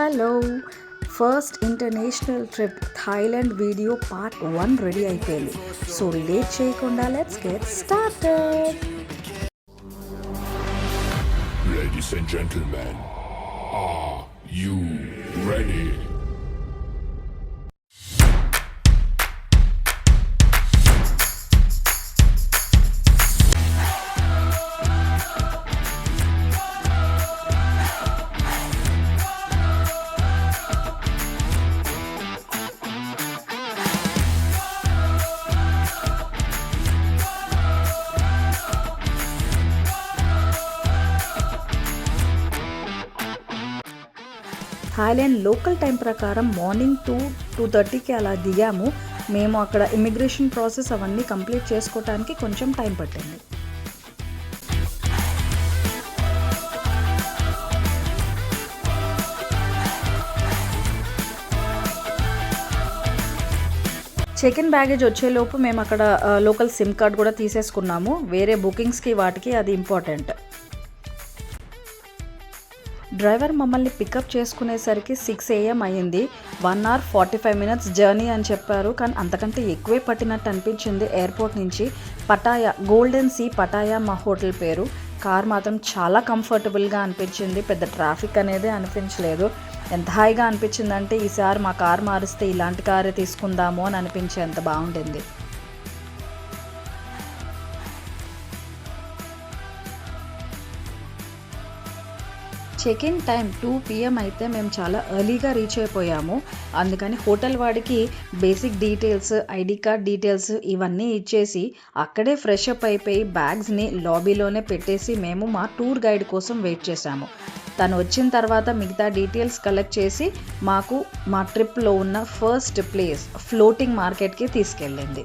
Hello first international trip Thailand video part 1 ready అయిపోయింది. So late చేయకుండా let's get started. Ladies and gentlemen, are you ready? Thailand local time ప్రకారం morning 2:30కి అలా దిగాము. మేము అక్కడ immigration process అవన్నీ complete చేసుకోవడానికి కొంచెం టైం పట్టింది. చెక్ ఇన్ బ్యాగేజ్ వచ్చేలోపు మేము అక్కడ లోకల్ సిమ్ కార్డ్ కూడా తీసేసుకున్నాము. వేరే బుకింగ్స్కి వాటికి అది ఇంపార్టెంట్. డ్రైవర్ మమ్మల్ని పికప్ చేసుకునేసరికి 6 AM అయ్యింది. 1 hour 45 minutes జర్నీ అని చెప్పారు, కానీ అంతకంటే ఎక్కువే పట్టినట్టు అనిపించింది. ఎయిర్పోర్ట్ నుంచి పటాయా, గోల్డెన్ సీ పటాయా మా హోటల్ పేరు. కార్ మాత్రం చాలా కంఫర్టబుల్గా అనిపించింది. పెద్ద ట్రాఫిక్ అనేది అనిపించలేదు. ఎంత హాయిగా అనిపించిందంటే ఈసారి మా కార్ మారిస్తే ఇలాంటి కారే తీసుకుందాము అని అనిపించేంత బాగుండింది. చెక్ ఇన్ టైం 2 PM అయితే మేము చాలా ఎర్లీగా రీచ్ అయిపోయాము. అందుకని హోటల్ వాడికి basic details, ID card details ఇవన్నీ ఇచ్చేసి అక్కడే ఫ్రెష్ అప్ అయిపోయి బ్యాగ్స్ని లాబీలోనే పెట్టేసి మేము మా టూర్ గైడ్ కోసం వెయిట్ చేసాము. తను వచ్చిన తర్వాత మిగతా డీటెయిల్స్ కలెక్ట్ చేసి మాకు మా ట్రిప్లో ఉన్న ఫస్ట్ ప్లేస్ ఫ్లోటింగ్ మార్కెట్కి తీసుకెళ్ళింది.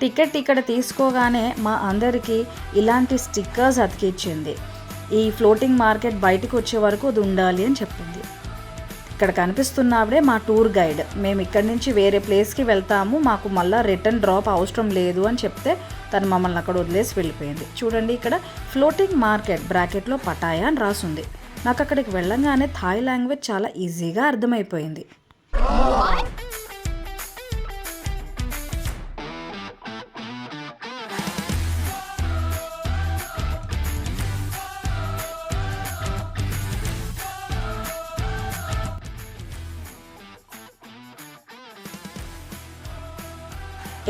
టికెట్ ఇక్కడ తీసుకోగానే మా అందరికీ ఇలాంటి స్టిక్కర్స్ అతికిచ్చింది. ఈ ఫ్లోటింగ్ మార్కెట్ బయటకు వచ్చే వరకు అది ఉండాలి అని చెప్పింది. ఇక్కడ కనిపిస్తున్నావిడే మా టూర్ గైడ్. మేము ఇక్కడి నుంచి వేరే ప్లేస్కి వెళ్తాము, మాకు మళ్ళీ రిటర్న్ డ్రాప్ అవసరం లేదు అని చెప్తే తను మమ్మల్ని అక్కడ వదిలేసి వెళ్ళిపోయింది. చూడండి, ఇక్కడ ఫ్లోటింగ్ మార్కెట్ బ్రాకెట్లో పటాయా అని రాసుంది. నాకు అక్కడికి వెళ్ళంగానే థాయ్ లాంగ్వేజ్ చాలా ఈజీగా అర్థమైపోయింది.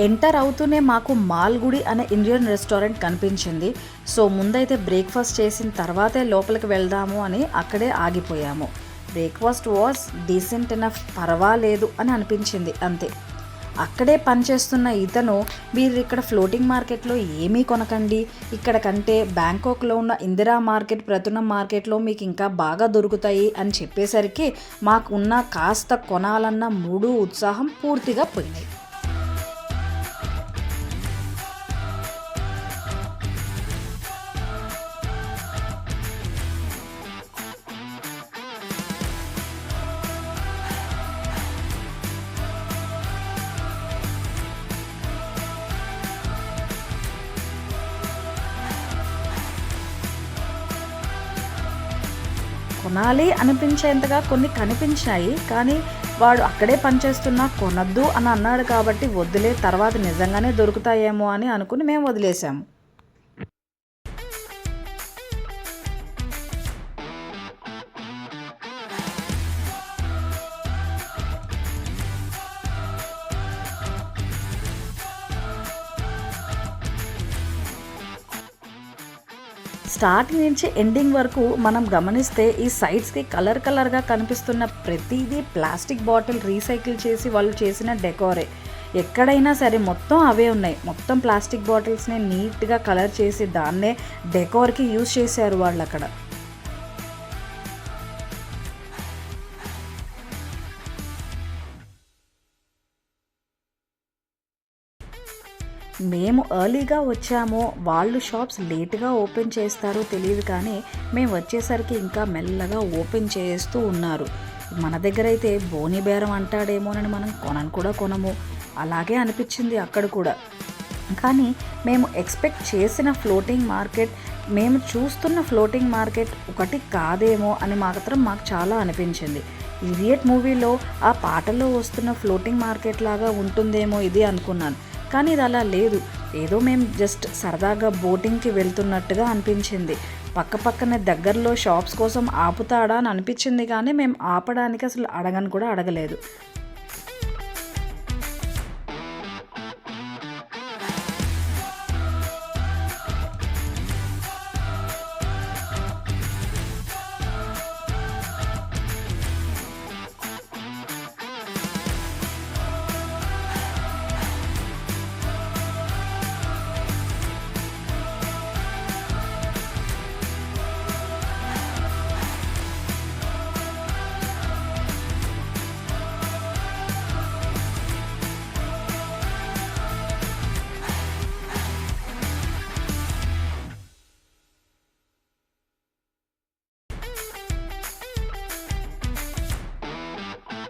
ఎంటర్ అవుతూనే మాకు మాల్గుడి అనే ఇండియన్ రెస్టారెంట్ కనిపించింది. సో ముందైతే బ్రేక్ఫాస్ట్ చేసిన తర్వాతే లోపలికి వెళ్దాము అని అక్కడే ఆగిపోయాము. బ్రేక్ఫాస్ట్ వాజ్ డీసెంట్ ఎనఫ్, పర్వాలేదు అని అనిపించింది అంతే. అక్కడే పనిచేస్తున్న ఇతను, మీరు ఇక్కడ ఫ్లోటింగ్ మార్కెట్లో ఏమీ కొనకండి, ఇక్కడ కంటే బ్యాంకాక్లో ఉన్న ఇందిరా మార్కెట్, ప్రతునం మార్కెట్లో మీకు ఇంకా బాగా దొరుకుతాయి అని చెప్పేసరికి మాకు ఉన్న కాస్త కొనాలన్న మూడు ఉత్సాహం పూర్తిగా పోయినాయి. కొనాలి అనిపించేంతగా కొన్ని కనిపించాయి, కానీ వాడు అక్కడే పనిచేస్తున్నా కొనద్దు అని అన్నాడు కాబట్టి వద్దులే, తర్వాత నిజంగానే దొరుకుతాయేమో అని అనుకుని మేము వదిలేసాము. స్టార్టింగ్ నుంచి ఎండింగ్ వరకు మనం గమనిస్తే ఈ సైడ్స్కి కలర్గా కనిపిస్తున్న ప్రతిదీ ప్లాస్టిక్ బాటిల్ రీసైకిల్ చేసి వాళ్ళు చేసిన డెకోరే. ఎక్కడైనా సరే మొత్తం అవే ఉన్నాయి. మొత్తం ప్లాస్టిక్ బాటిల్స్ని నీట్గా కలర్ చేసి దాన్నే డెకోర్కి యూజ్ చేశారు వాళ్ళు అక్కడ. మేము ఎర్లీగా వచ్చామో, వాళ్ళు షాప్స్ లేట్గా ఓపెన్ చేస్తారో తెలియదు, కానీ మేము వచ్చేసరికి ఇంకా మెల్లగా ఓపెన్ చేస్తూ ఉన్నారు. మన దగ్గర అయితే బోని బేరం అంటాడేమోనని మనం కొనము. అలాగే అనిపించింది అక్కడ కూడా. కానీ మేము ఎక్స్పెక్ట్ చేసిన ఫ్లోటింగ్ మార్కెట్ మేము చూస్తున్న ఫ్లోటింగ్ మార్కెట్ ఒకటి కాదేమో అని మాకు చాలా అనిపించింది. ఇడియట్ మూవీలో ఆ పాటల్లో వస్తున్న ఫ్లోటింగ్ మార్కెట్ లాగా ఉంటుందేమో ఇది అనుకున్నాను, కానీ ఇది అలా లేదు. ఏదో మేము జస్ట్ సరదాగా బోటింగ్కి వెళ్తున్నట్టుగా అనిపించింది. పక్కనే దగ్గరలో షాప్స్ కోసం ఆపుతాడా అని అనిపించింది, కానీ మేము ఆపడానికి అసలు అడగను కూడా అడగలేదు.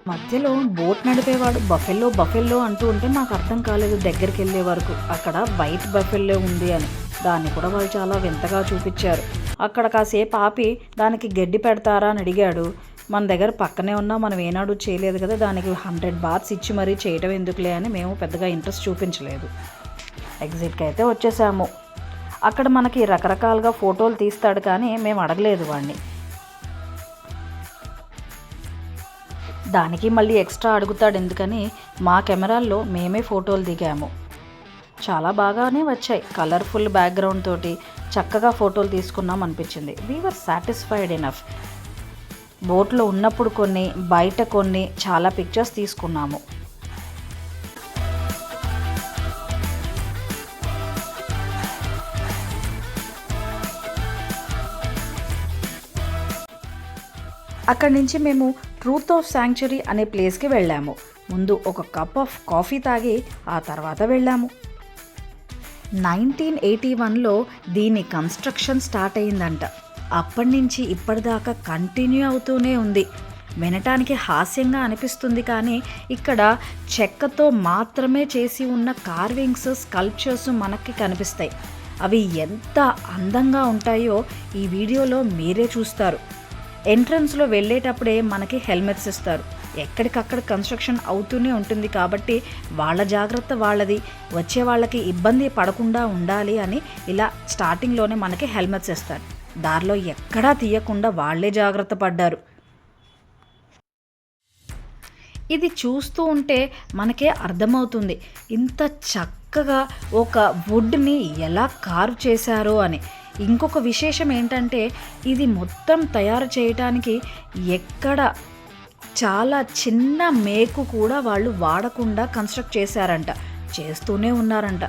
మధ్యలో బోట్ నడిపేవాడు బఫెల్లో అంటూ ఉంటే మాకు అర్థం కాలేదు దగ్గరికి వెళ్ళే వరకు. అక్కడ వైట్ బఫెల్లో ఉంది అని. దాన్ని కూడా వాళ్ళు చాలా వింతగా చూపించారు. అక్కడ కాసేపు ఆపి దానికి గడ్డి పెడతారా అని అడిగాడు. మన దగ్గర పక్కనే ఉన్నా మనం ఏనాడు చేయలేదు కదా, దానికి 100 బాత్స్ ఇచ్చి మరీ చేయటం ఎందుకులే అని మేము పెద్దగా ఇంట్రెస్ట్ చూపించలేదు. ఎగ్జిట్కి అయితే వచ్చేసాము. అక్కడ మనకి రకరకాలుగా ఫోటోలు తీస్తాడు, కానీ మేము అడగలేదు వాడిని. దానికి మళ్ళీ ఎక్స్ట్రా అడుగుతాడు ఎందుకని మా కెమెరాల్లో మేమే ఫోటోలు దిగాము. చాలా బాగానే వచ్చాయి. కలర్ఫుల్ బ్యాక్గ్రౌండ్ తోటి చక్కగా ఫోటోలు తీసుకున్నాం అనిపించింది. We were satisfied enough. బోట్లో ఉన్నప్పుడు కొన్ని, బయట కొన్ని చాలా పిక్చర్స్ తీసుకున్నాము. అక్కడి నుంచి మేము ట్రూత్ ఆఫ్ శాంక్చురీ అనే ప్లేస్కి వెళ్ళాము. ముందు ఒక కప్ ఆఫ్ కాఫీ తాగి ఆ తర్వాత వెళ్ళాము. 1981లో దీని కన్స్ట్రక్షన్ స్టార్ట్ అయ్యిందంట. అప్పటి నుంచి ఇప్పటిదాకా కంటిన్యూ అవుతూనే ఉంది. వినటానికి హాస్యంగా అనిపిస్తుంది, కానీ ఇక్కడ చెక్కతో మాత్రమే చేసి ఉన్న కార్వింగ్స్, స్కల్ప్చర్స్ మనకి కనిపిస్తాయి. అవి ఎంత అందంగా ఉంటాయో ఈ వీడియోలో మీరే చూస్తారు. ఎంట్రన్స్లో వెళ్ళేటప్పుడే మనకి హెల్మెట్స్ ఇస్తారు. ఎక్కడికక్కడ కన్స్ట్రక్షన్ అవుతూనే ఉంటుంది కాబట్టి వాళ్ళ జాగ్రత్త వాళ్ళది. వచ్చే వాళ్ళకి ఇబ్బంది పడకుండా ఉండాలి అని ఇలా స్టార్టింగ్లోనే మనకి హెల్మెట్స్ ఇస్తారు. దారిలో ఎక్కడా తీయకుండా వాళ్ళే జాగ్రత్త పడ్డారు. ఇది చూస్తూ ఉంటే మనకే అర్థమవుతుంది ఇంత చక్కగా ఒక వుడ్ని ఎలా కార్వ్ చేశారో అని. ఇంకొక విశేషం ఏంటంటే ఇది మొత్తం తయారు చేయటానికి ఎక్కడ చాలా చిన్న మేకు కూడా వాళ్ళు వాడకుండా కన్స్ట్రక్ట్ చేశారంట, చేస్తూనే ఉన్నారంట.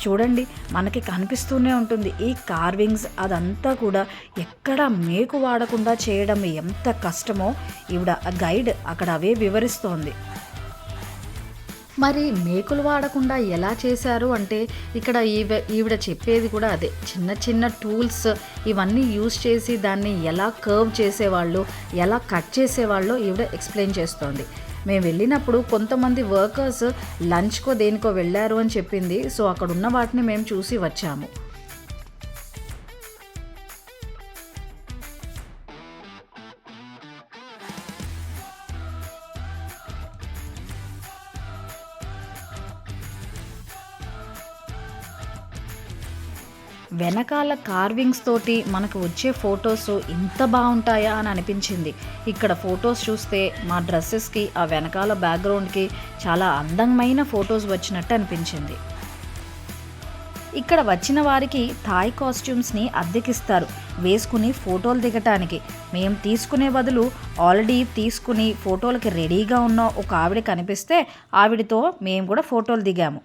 చూడండి, మనకి కనిపిస్తూనే ఉంటుంది ఈ కార్వింగ్స్. అదంతా కూడా ఎక్కడ మేకు వాడకుండా చేయడం ఎంత కష్టమో ఈవిడ గైడ్ అక్కడ అవే వివరిస్తోంది. మరి మేకులు వాడకుండా ఎలా చేశారు అంటే ఇక్కడ ఈవిడ చెప్పేది కూడా అదే. చిన్న చిన్న టూల్స్ ఇవన్నీ యూజ్ చేసి దాన్ని ఎలా కర్వ్ చేసేవాళ్ళు, ఎలా కట్ చేసేవాళ్ళో ఈవిడ ఎక్స్ప్లెయిన్ చేస్తోంది. మేము వెళ్ళినప్పుడు కొంతమంది వర్కర్స్ లంచ్కో దేనికో వెళ్ళారు అని చెప్పింది. సో అక్కడ ఉన్న వాటిని మేము చూసి వచ్చాము. వెనకాల కార్వింగ్స్ తోటి మనకు వచ్చే ఫొటోస్ ఇంత బాగుంటాయా అని అనిపించింది. ఇక్కడ ఫొటోస్ చూస్తే మా డ్రెస్సెస్కి, ఆ వెనకాల బ్యాక్గ్రౌండ్కి చాలా అందమైన ఫొటోస్ వచ్చినట్టు అనిపించింది. ఇక్కడ వచ్చిన వారికి థాయ్ కాస్ట్యూమ్స్ని అద్దెకిస్తారు వేసుకుని ఫోటోలు దిగటానికి. మేము తీసుకునే బదులు ఆల్రెడీ తీసుకుని ఫోటోలకి రెడీగా ఉన్న ఒక ఆవిడ కనిపిస్తే ఆవిడతో మేము కూడా ఫోటోలు దిగాము.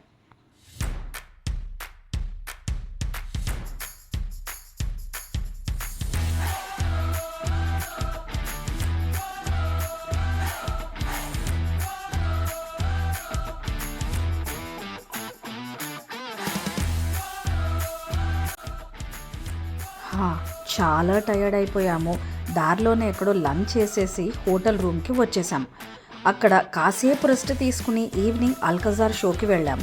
చాలా టయర్డ్ అయిపోయాము. దారిలోనే ఎక్కడో లంచ్ చేసేసి హోటల్ రూమ్కి వచ్చేసాం. అక్కడ కాసేపు రెస్ట్ తీసుకుని ఈవినింగ్ అల్కజార్ షోకి వెళ్ళాం.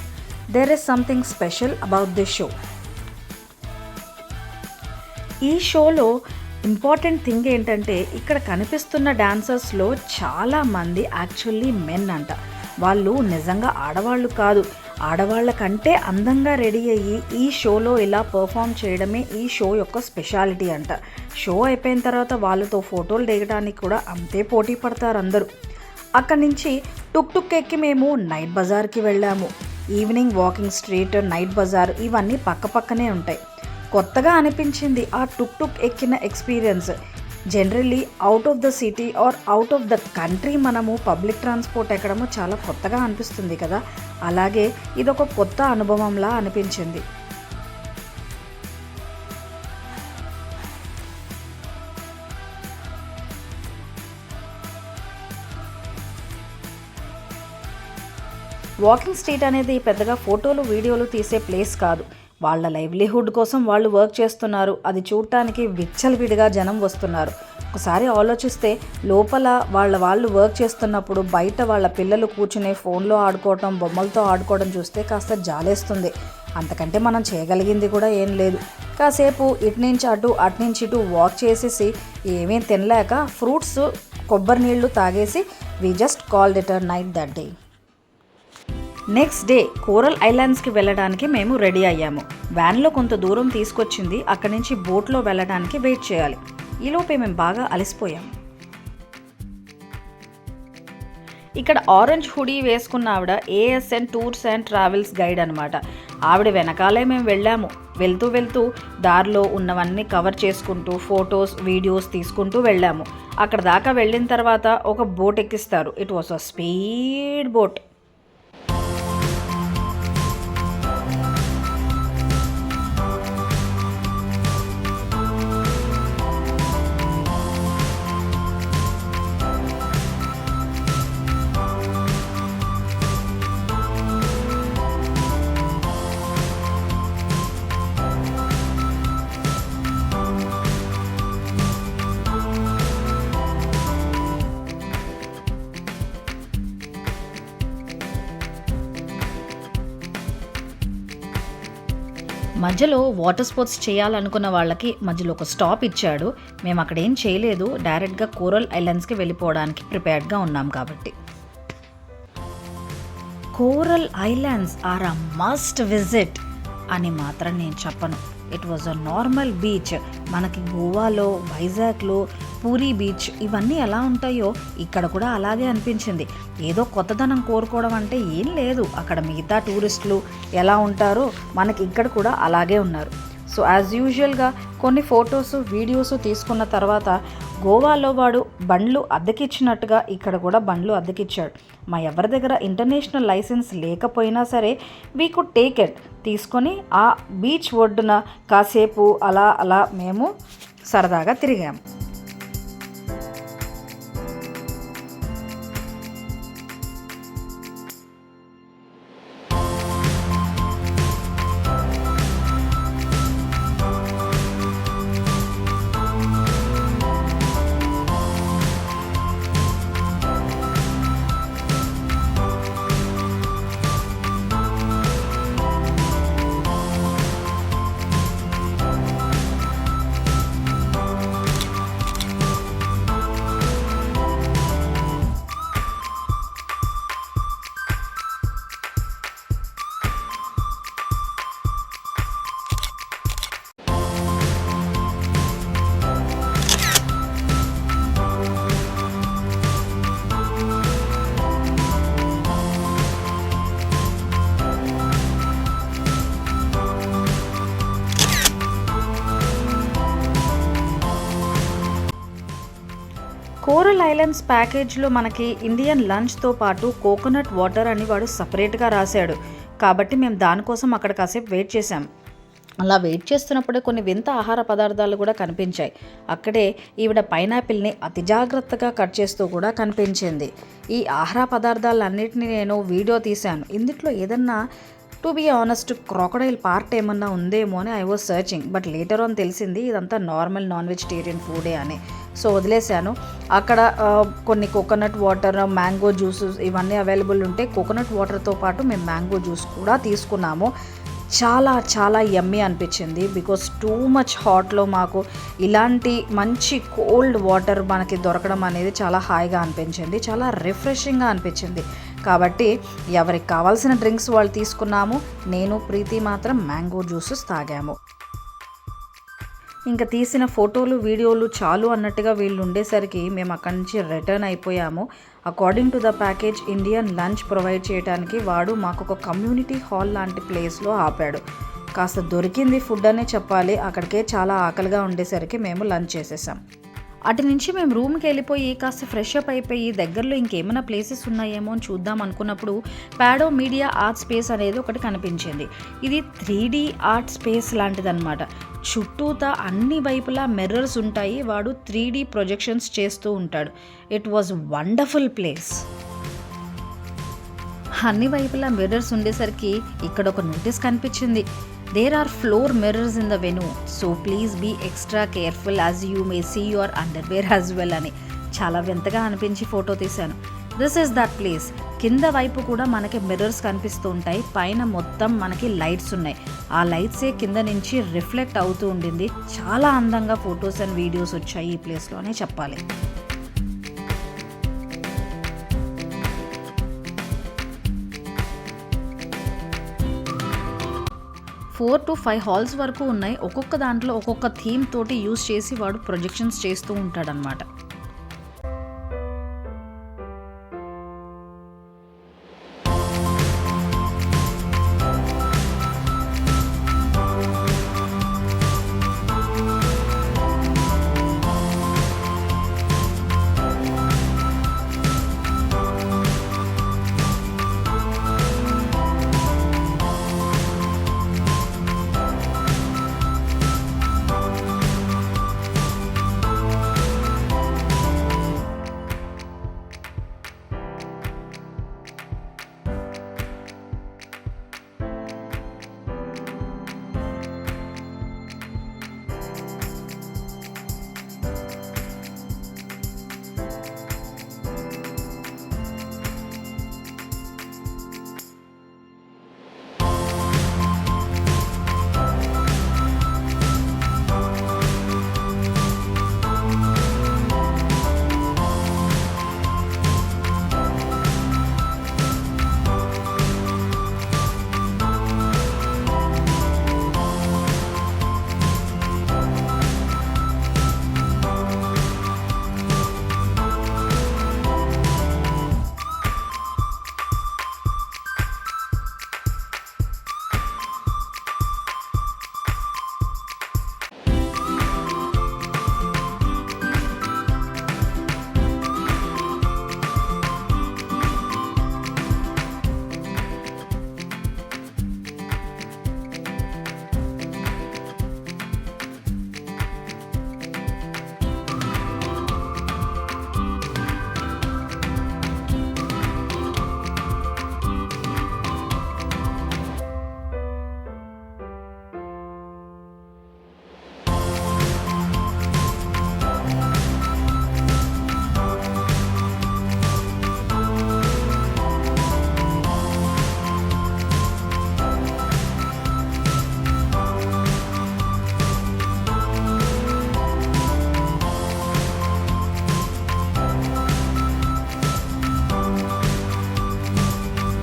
There is something special about this show. ఈ షోలో ఇంపార్టెంట్ థింగ్ ఏంటంటే ఇక్కడ కనిపిస్తున్న డాన్సర్స్లో చాలామంది యాక్చువల్లీ మెన్ అంట. వాళ్ళు నిజంగా ఆడవాళ్ళు కాదు, ఆడవాళ్ళ కంటే అందంగా రెడీ అయ్యి ఈ షోలో ఇలా పర్ఫామ్ చేయడమే ఈ షో యొక్క స్పెషాలిటీ అంట. షో అయిపోయిన తర్వాత వాళ్ళతో ఫోటోలు దిగడానికి కూడా అంతే పోటీ పడతారు అందరూ. అక్కడి నుంచి టుక్ ఎక్కి మేము నైట్ బజార్కి వెళ్ళాము. Evening walking street, night bazaar ఇవన్నీ పక్కనే ఉంటాయి. కొత్తగా అనిపించింది ఆ టుక్ ఎక్కిన experience. Generally out of the city or out of the country మనము పబ్లిక్ ట్రాన్స్పోర్ట్ ఎక్కడమో చాలా కొత్తగా అనిపిస్తుంది కదా, అలాగే ఇదొక కొత్త అనుభవంలా అనిపించింది. వాకింగ్ స్ట్రీట్ అనేది పెద్దగా ఫోటోలు వీడియోలు తీసే ప్లేస్ కాదు. వాళ్ళ లైవ్లీహుడ్ కోసం వాళ్ళు వర్క్ చేస్తున్నారు. అది చూడటానికి విచ్చలవిడిగా జనం వస్తున్నారు. ఒకసారి ఆలోచిస్తే లోపల వాళ్ళు వర్క్ చేస్తున్నప్పుడు బయట వాళ్ళ పిల్లలు కూర్చునే ఫోన్లో ఆడుకోవటం, బొమ్మలతో ఆడుకోవడం చూస్తే కాస్త జాలేస్తుంది. అంతకంటే మనం చేయగలిగింది కూడా ఏం లేదు. కాసేపు ఇటు నుంచి ఇటు వాక్ చేసేసి ఏమీ తినలేక ఫ్రూట్స్, కొబ్బరి నీళ్లు తాగేసి we just called it a night that day. Next day coral ఐలాండ్స్కి వెళ్ళడానికి మేము రెడీ అయ్యాము. వ్యాన్లో కొంత దూరం తీసుకొచ్చింది. అక్కడి నుంచి బోట్లో వెళ్ళడానికి వెయిట్ చేయాలి. ఈలోపే మేము బాగా అలసిపోయాము. ఇక్కడ ఆరెంజ్ హుడీ వేసుకున్న ఆవిడ ASN tours and travels guide అనమాట. ఆవిడ వెనకాలే మేము వెళ్ళాము. వెళ్తూ దారిలో ఉన్నవన్నీ కవర్ చేసుకుంటూ ఫొటోస్, వీడియోస్ తీసుకుంటూ వెళ్ళాము. అక్కడ దాకా వెళ్ళిన తర్వాత ఒక బోట్ ఎక్కిస్తారు. It was a speed boat. మధ్యలో వాటర్ స్పోర్ట్స్ చేయాలనుకున్న వాళ్ళకి మధ్యలో ఒక స్టాప్ ఇచ్చాడు. మేము అక్కడ ఏం చేయలేదు, డైరెక్ట్గా కోరల్ ఐలాండ్స్కి వెళ్ళిపోవడానికి ప్రిపేర్డ్గా ఉన్నాం కాబట్టి. Coral islands are a must visit అని మాత్రం నేను చెప్పను. It was a normal beach. మనకి గోవాలో, వైజాగ్లో పూరీ బీచ్ ఇవన్నీ ఎలా ఉంటాయో ఇక్కడ కూడా అలాగే అనిపించింది. ఏదో కొత్తదనం కోరుకోవడం అంటే ఏం లేదు. అక్కడ మిగతా టూరిస్టులు ఎలా ఉంటారో మనకి ఇక్కడ కూడా అలాగే ఉన్నారు. సో యాజ్ యూజువల్గా కొన్ని ఫొటోస్, వీడియోస్ తీసుకున్న తర్వాత గోవాలో వాడు బండ్లు అద్దెకిచ్చినట్టుగా ఇక్కడ కూడా బండ్లు అద్దెకిచ్చాడు. మా ఎవరి దగ్గర ఇంటర్నేషనల్ లైసెన్స్ లేకపోయినా సరే వీ కుడ్ టేక్ ఇట్. తీసుకొని ఆ బీచ్ ఒడ్డున కాసేపు అలా మేము సరదాగా తిరిగాము. కోరల్ ఐలాండ్స్ ప్యాకేజ్లో మనకి ఇండియన్ లంచ్తో పాటు కోకోనట్ వాటర్ అని వాడు సపరేట్గా రాశాడు. కాబట్టి మేము దానికోసం అక్కడ కాసేపు వెయిట్ చేసాం. అలా వెయిట్ చేస్తున్నప్పుడే కొన్ని వింత ఆహార పదార్థాలు కూడా కనిపించాయి. అక్కడే ఈవిడ పైనాపిల్ని అతి జాగ్రత్తగా కట్ చేస్తూ కూడా కనిపించింది. ఈ ఆహార పదార్థాలన్నింటినీ నేను వీడియో తీశాను. ఇందులో ఏదన్నా to be honest crocodile part ఏమన్నా ఉందేమో అని I was searching. But later on తెలిసింది ఇదంతా నార్మల్ నాన్ వెజిటేరియన్ ఫుడే అని. సో వదిలేశాను. అక్కడ కొన్ని కోకోనట్ వాటర్, మ్యాంగో జ్యూసెస్ ఇవన్నీ అవైలబుల్ ఉంటే కోకోనట్ వాటర్తో పాటు మేము మ్యాంగో జ్యూస్ కూడా తీసుకున్నాము. చాలా చాలా యమ్మీ అనిపించింది. బికాస్ టూ మచ్ హాట్లో మాకు ఇలాంటి మంచి కోల్డ్ వాటర్ మనకి దొరకడం అనేది చాలా హాయిగా అనిపించింది, చాలా రిఫ్రెషింగ్గా అనిపించింది. కాబట్టి ఎవరికి కావాల్సిన డ్రింక్స్ వాళ్ళు తీసుకున్నాము. నేను ప్రీతి మాత్రం మ్యాంగో జ్యూసెస్ తాగాము. ఇంకా తీసిన ఫోటోలు వీడియోలు చాలు అన్నట్టుగా వీళ్ళు ఉండేసరికి మేము అక్కడి నుంచి రిటర్న్ అయిపోయాము. According to the package Indian lunch provide చేయడానికి వాడు మాకు ఒక కమ్యూనిటీ హాల్ లాంటి ప్లేస్లో ఆపాడు. కాస్త దొరికింది ఫుడ్ అనే చెప్పాలి. అక్కడికే చాలా ఆకలిగా ఉండేసరికి మేము లంచ్ చేసేసాం. అటు నుంచి మేము రూమ్కి వెళ్ళిపోయి కాస్త ఫ్రెష్ అప్ అయిపోయి దగ్గరలో ఇంకేమైనా ప్లేసెస్ ఉన్నాయేమో అని చూద్దాం అనుకున్నప్పుడు పాడో మీడియా ఆర్ట్ స్పేస్ అనేది ఒకటి కనిపించింది. ఇది 3D ఆర్ట్ స్పేస్ లాంటిదన్నమాట. చుట్టూతా అన్ని వైపులా మిర్రర్స్ ఉంటాయి. వాడు 3D ప్రొజెక్షన్స్ చేస్తూ ఉంటాడు. It was wonderful place. అన్ని వైపులా మిర్రర్స్ ఉండేసరికి ఇక్కడ ఒక నోటీస్ కనిపించింది. There are floor mirrors in the venue, so please be extra careful as you may see your underwear as well అని చాలా వింతగా అనిపించి ఫోటో తీశాను. This is that place. కింద వైపు కూడా మనకి మిర్రర్స్ కనిపిస్తూ ఉంటాయి. పైన మొత్తం మనకి లైట్స్ ఉన్నాయి. ఆ లైట్సే కింద నుంచి రిఫ్లెక్ట్ అవుతూ ఉండింది. చాలా అందంగా ఫొటోస్ అండ్ వీడియోస్ వచ్చాయి ఈ ప్లేస్లో అనే చెప్పాలి. 4 to 5 హాల్స్ వరకు ఉన్నాయి. ఒక్కొక్క దాంట్లో ఒక్కొక్క థీమ్ తోటి యూజ్ చేసి వాడు ప్రొజెక్షన్స్ చేస్తూ ఉంటాడనమాట.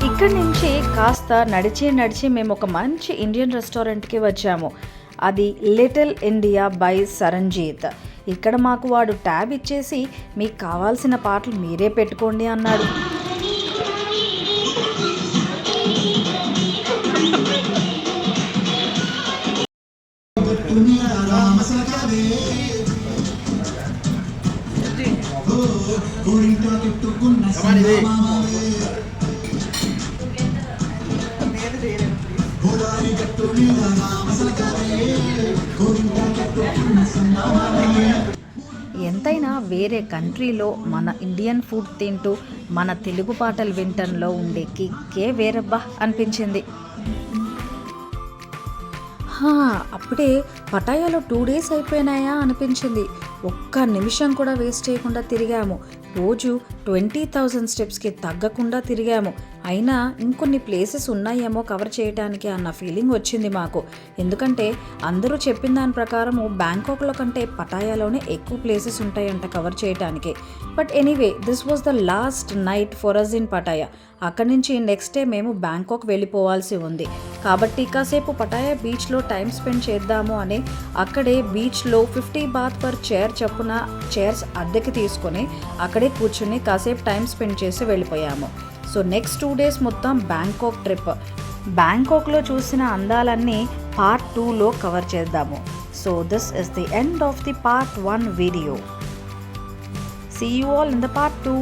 ఇక్కడి నుంచి కాస్త నడిచి మేము ఒక మంచి ఇండియన్ రెస్టారెంట్కి వచ్చాము. అది లిటిల్ ఇండియా బై సరంజీత్. ఇక్కడ మాకు వాడు ట్యాబ్ ఇచ్చేసి మీకు కావాల్సిన పాటలు మీరే పెట్టుకోండి అన్నాడు. ఎంతైనా వేరే కంట్రీలో మన ఇండియన్ ఫుడ్ తింటూ మన తెలుగు పాటలు వింటంలో ఉండే కిక్కే వేరబ్బా అనిపించింది. అప్పుడే పటాయాలో 2 days అయిపోయినాయా అనిపించింది. ఒక్క నిమిషం కూడా వేస్ట్ చేయకుండా తిరిగాము. రోజు 20,000 స్టెప్స్కి తగ్గకుండా తిరిగాము. అయినా ఇంకొన్ని ప్లేసెస్ ఉన్నాయేమో కవర్ చేయడానికి అన్న ఫీలింగ్ వచ్చింది మాకు. ఎందుకంటే అందరూ చెప్పిన దాని ప్రకారము బ్యాంకాక్లో కంటే పటాయాలోనే ఎక్కువ ప్లేసెస్ ఉంటాయంట కవర్ చేయడానికి. But anyway, this was the last night for us in Pattaya. అక్కడి నుంచి నెక్స్ట్ డే మేము బ్యాంకాక్ వెళ్ళిపోవాల్సి ఉంది. కాబట్టి కాసేపు పటాయా బీచ్లో టైం స్పెండ్ చేద్దాము అని అక్కడే బీచ్లో 50 బాత్ పర్ చైర్ చొప్పున చైర్స్ అద్దెకి తీసుకొని అక్కడే కూర్చుని కాసేపు టైం స్పెండ్ చేసి వెళ్ళిపోయాము. సో నెక్స్ట్ 2 days మొత్తం బ్యాంకాక్ ట్రిప్. బ్యాంకాక్లో చూసిన అందాలన్నీ పార్ట్ 2లో కవర్ చేద్దాము. So this is the end of the part 1 video. See you all in the part 2.